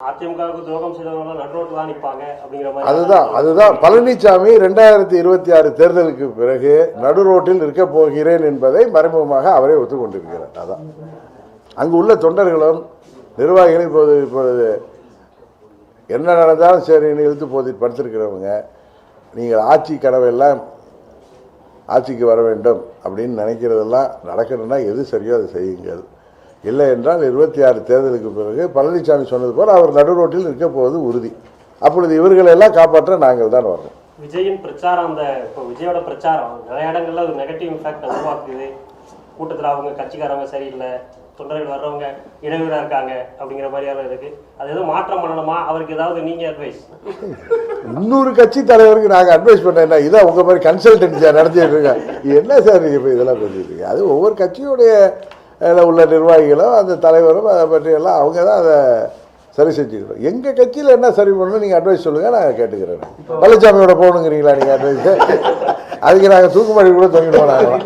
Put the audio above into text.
அதிமுகவுக்கு துரோகம் செய்தவங்க நடுரோட்டு தான் நிற்பாங்க அப்படிங்கிற மாதிரி அதுதான் பழனிசாமி 2026 தேர்தலுக்கு பிறகு நடுரோட்டில் இருக்க போகிறேன் என்பதை மறைமுகமாக அவரே ஒத்துக்கொண்டிருக்கிறார். அதான் அங்கு உள்ள தொண்டர்களும் நிர்வாகிகளும் இப்பொழுது என்ன நடந்தாலும் சரின்னு இழுத்து போதி படுத்திருக்கிறவங்க, நீங்கள் ஆட்சி கனவெல்லாம் ஆட்சிக்கு வர வேண்டும் அப்படின்னு நினைக்கிறதெல்லாம் நடக்கணும்னா எது சரியோ அதை செய்யுங்கள். இல்லை என்றால் 26 தேர்தலுக்கு பிறகு பழனிசாமி சொன்னது போல் அவர் நடுரோட்டில் இருக்க போவது உறுதி. அப்பொழுது இவர்களெல்லாம் காப்பாற்ற நாங்கள் தான் வரணும். விஜயின் பிரச்சாரம், இப்போ விஜயோட பிரச்சாரம் நிறைய இடங்கள்ல ஒரு நெகட்டிவ் இம்பாக்ட் உருவாக்குது. கூட்டத்தில் அவங்க கட்சிக்காரவங்க சரியில்லை, தொண்டர்கள் வர்றவங்க இடைவெளியாக இருக்காங்க அப்படிங்கிற மாதிரியான இருக்கு. அது எதுவும் மாற்றம் பண்ணணுமா? அவருக்கு ஏதாவது நீங்க அட்வைஸ்? இன்னொரு கட்சி தலைவருக்கு நாங்கள் அட்வைஸ் பண்ணேன். இதான் உங்கள் மாதிரி கன்சல்டன்சியாக நடத்திட்டு இருக்கேன். என்ன சார் நீங்கள் இப்போ இதெல்லாம் பேசிட்டு இருக்கீங்க? அது ஒவ்வொரு கட்சியுடைய உள்ள நிர்வாகிகளும் அந்த தலைவரும் அதை பற்றியெல்லாம் அவங்க தான் அதை சரி செஞ்சுக்கிறோம். எங்கள் கட்சியில் என்ன சரி பண்ணணும் நீங்கள் அட்வைஸ் சொல்லுங்கள், நாங்கள் கேட்டுக்கிறேன். பழனிசாமியோட போகணுங்கிறீங்களா நீங்கள் அட்வைஸு? அதுக்கு நாங்கள் தூக்குமாடி கூட தொங்கிடுவோம் நாங்கள்.